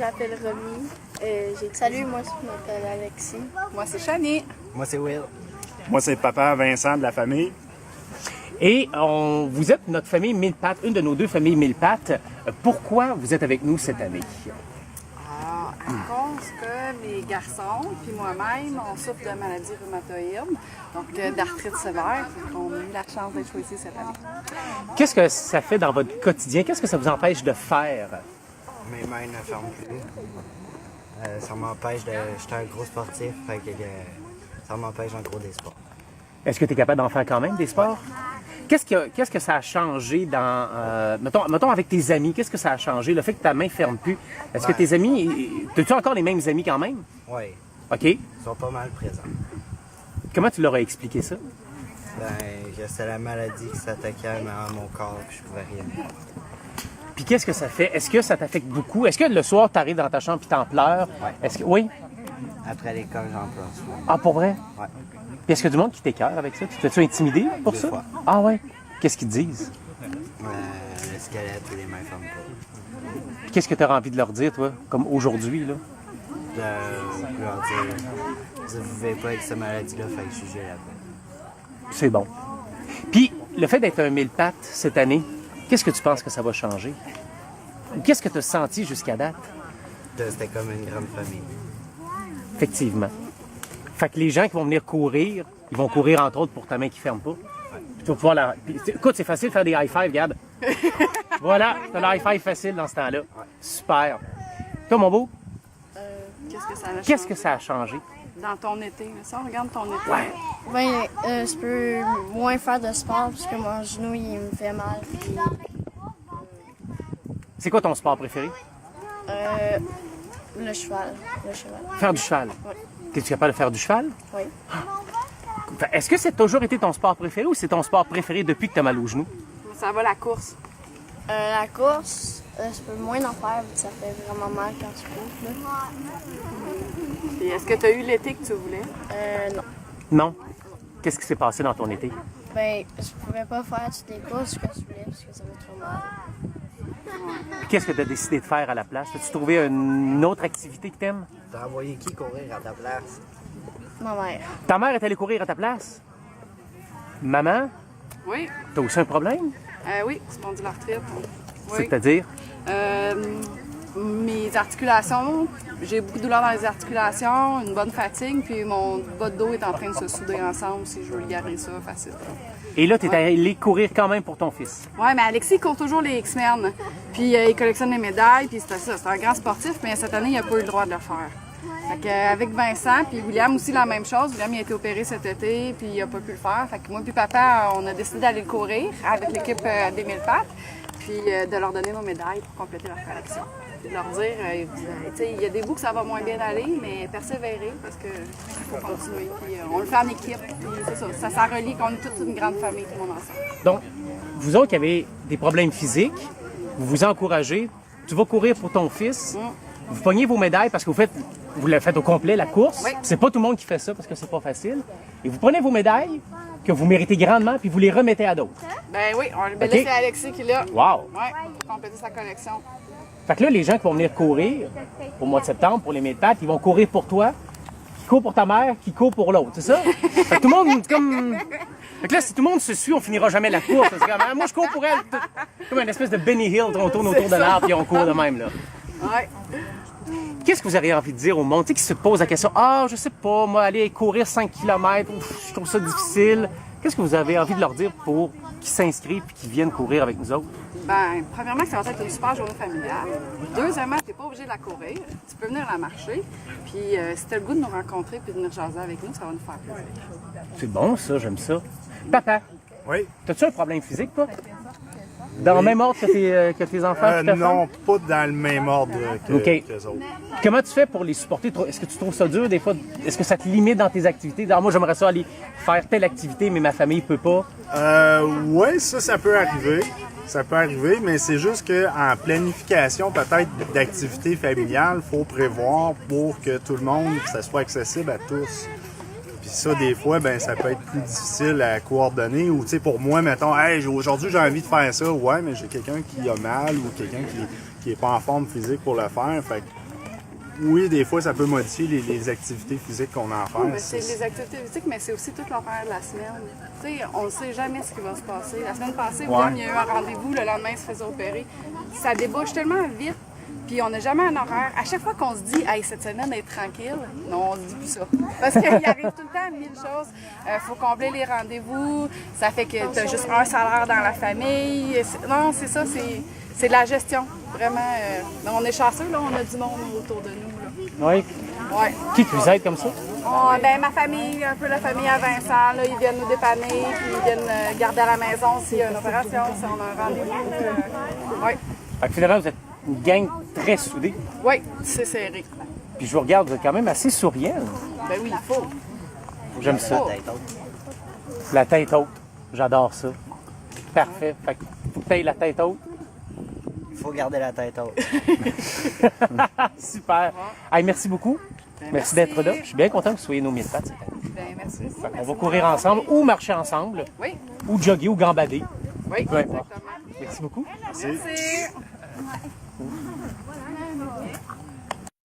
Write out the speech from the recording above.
Je m'appelle Romy. Salut, moi je m'appelle Alexis. Moi, c'est Chani. Moi, c'est Will. Moi, c'est papa Vincent de la famille. Et vous êtes notre famille Mille Pattes, une de nos deux familles Mille Pattes. Pourquoi vous êtes avec nous cette année? Alors, à cause que mes garçons puis moi-même, on souffre de maladies rhumatoïdes, donc d'arthrite sévère. On a eu la chance d'être choisis cette année. Qu'est-ce que ça fait dans votre quotidien? Qu'est-ce que ça vous empêche de faire? Mes mains ne ferment plus. Ça m'empêche de... J'étais un gros sportif, fait que ça m'empêche en gros des sports. Est-ce que tu es capable d'en faire quand même des sports? Qu'est-ce que ça a changé dans... mettons avec tes amis, qu'est-ce que ça a changé? Le fait que ta main ne ferme plus. Est-ce que tes amis... As-tu encore les mêmes amis quand même? Oui. OK. Ils sont pas mal présents. Comment tu leur as expliqué ça? Que c'était la maladie qui s'attaquait à mon corps, puis je pouvais rien faire. Puis qu'est-ce que ça fait? Est-ce que ça t'affecte beaucoup? Est-ce que le soir, tu arrives dans ta chambre et t'en pleures? Ouais. Est-ce que... Oui? Après l'école, j'en pleure souvent. Ah, pour vrai? Ouais. Puis est-ce qu'il y a du monde qui t'écœure avec ça? Tu t'es-tu intimidé pour Des ça? fois. Ah ouais? Qu'est-ce qu'ils te disent? Le squelette ou les mains ferment pas. Puis qu'est-ce que tu as envie de leur dire, toi? Comme aujourd'hui, là? De leur dire, vous ne vivez pas avec cette maladie-là, fait que jugez la paix. C'est bon. Puis, le fait d'être un mille pattes cette année, qu'est-ce que tu penses que ça va changer? Ou qu'est-ce que tu as senti jusqu'à date? C'était comme une grande famille. Effectivement. Fait que les gens qui vont venir courir, ils vont courir entre autres pour ta main qui ferme pas. Puis tu vas pouvoir la... Puis, écoute, c'est facile de faire des high-five, Gab. Voilà, t'as le high-five facile dans ce temps-là. Super. Toi, mon beau, Qu'est-ce que ça a changé? qu'est-ce que ça a changé? Dans ton été, là. Si on regarde ton été, Ouais. Je peux moins faire de sport parce que mon genou il me fait mal. Puis, C'est quoi ton sport préféré? le cheval. Faire du cheval. Oui. Es-tu capable de faire du cheval? Oui. Fait, est-ce que c'est toujours été ton sport préféré ou c'est ton sport préféré depuis que tu as mal au genou? ça va la course. La course, je peux moins en faire, ça fait vraiment mal quand tu cours. Là. Puis est-ce que tu as eu l'été que tu voulais? Non. Non. Qu'est-ce qui s'est passé dans ton été? Je pouvais pas faire toutes les courses que je voulais parce que ça va trop mal. Puis qu'est-ce que tu as décidé de faire à la place? As-tu trouvé une autre activité que t'aimes? T'as envoyé qui courir à ta place? Ma mère. Ta mère est allée courir à ta place? Maman, Oui. t'as aussi un problème? Oui, spondylarthrite. Oui. C'est-à-dire? Mes articulations, j'ai beaucoup de douleur dans les articulations, une bonne fatigue, puis mon bas de dos est en train de se souder ensemble si je veux le garder ça facile. Et là, t'es allé courir quand même pour ton fils. Oui, mais Alexis court toujours les X-Men, puis il collectionne les médailles, puis c'est ça, c'est un grand sportif, mais cette année, il n'a pas eu le droit de le faire. Fait que, avec Vincent, puis William aussi la même chose. William il a été opéré cet été, puis il n'a pas pu le faire. Fait que moi puis papa, on a décidé d'aller le courir avec l'équipe des Mille Pattes, puis de leur donner nos médailles pour compléter leur collection. Puis de leur dire, tu sais, il y a des bouts que ça va moins bien aller, mais persévérer parce que faut continuer. Puis on le fait en équipe, puis c'est ça, ça relie qu'on est toute une grande famille, tout le monde ensemble. Donc, vous autres qui avez des problèmes physiques, vous vous encouragez, tu vas courir pour ton fils, vous pognez vos médailles parce que vous le faites au complet, la course. Oui. C'est pas tout le monde qui fait ça parce que c'est pas facile. Et vous prenez vos médailles que vous méritez grandement puis vous les remettez à d'autres. Ben oui, on OK. c'est Alexis qui l'a. Wow! Oui, pour compléter sa collection. Fait que là, les gens qui vont venir courir au mois de septembre pour les Mille Pattes, ils vont courir pour toi, qui court pour ta mère, qui court pour l'autre, c'est ça? Fait que tout le monde, comme... Fait que là, si tout le monde se suit, on finira jamais la course. Parce que, ah, moi, je cours pour elle. Comme une espèce de Benny Hill, on tourne autour de l'arbre puis on court de même, là. Oui. Qu'est-ce que vous avez envie de dire au monde, tu sais, qui se pose la question, ah, je sais pas, moi, aller courir 5 km, je trouve ça difficile. Qu'est-ce que vous avez envie de leur dire pour qu'ils s'inscrivent et qu'ils viennent courir avec nous autres? Ben, premièrement, que ça va être une super journée familiale. Deuxièmement, tu n'es pas obligé de la courir. Tu peux venir la marcher. Puis, si tu as le goût de nous rencontrer et de venir jaser avec nous, ça va nous faire plaisir. C'est bon, ça, j'aime ça. Papa, Oui. t'as-tu un problème physique, toi? Dans le même ordre que tes enfants? que ta Non, femme? pas dans le même ordre que OK. qu'eux autres. Comment tu fais pour les supporter? Est-ce que tu trouves ça dur des fois? Est-ce que ça te limite dans tes activités? Moi, j'aimerais ça aller faire telle activité, mais ma famille peut pas. Oui, ça peut arriver. Ça peut arriver, mais c'est juste qu'en planification peut-être d'activités familiales, il faut prévoir pour que tout le monde, que ça soit accessible à tous. Puis ça, des fois, ben ça peut être plus difficile à coordonner. Ou tu sais, pour moi, mettons, hey, aujourd'hui j'ai envie de faire ça, ouais, mais j'ai quelqu'un qui a mal ou quelqu'un qui est pas en forme physique pour le faire. Fait oui, des fois, ça peut modifier les activités physiques qu'on a à faire. Oui, mais c'est les activités physiques, mais c'est aussi tout l'horaire de la semaine. Tu sais, on ne sait jamais ce qui va se passer. La semaine passée, William, il y a eu un rendez-vous, le lendemain, il se faisait opérer. Ça débouche tellement vite, puis on n'a jamais un horaire. À chaque fois qu'on se dit, hey, cette semaine, être tranquille, non, on se dit plus ça. Parce qu'il arrive tout le temps 1000 choses. Il faut combler les rendez-vous, ça fait que tu as juste un salaire dans la famille. Non, c'est ça, c'est de la gestion. Vraiment, on est chanceux, là, on a du monde autour de nous. Là. Oui. Ouais. Qui vous aide comme ça? Ben, ma famille, un peu la famille à Vincent, là, ils viennent nous dépanner, puis ils viennent garder à la maison s'il y a une opération, si on a un rendez-vous. Oui. Fait que finalement, vous êtes une gang très soudée. Oui, c'est serré. Puis je vous regarde, vous êtes quand même assez souriant. Ben oui, il faut. J'aime ça. La tête haute. J'adore ça. Parfait. Fait que faut que tu aies la tête haute. Il faut garder la tête haute. Super. Hey, merci beaucoup. Merci d'être là. Je suis bien content que vous soyez nos militants cette année. Ben, merci beaucoup. On va courir ensemble ou marcher ensemble Oui, ou jogger ou gambader. oui, Peu importe. exactement. Merci beaucoup. Merci.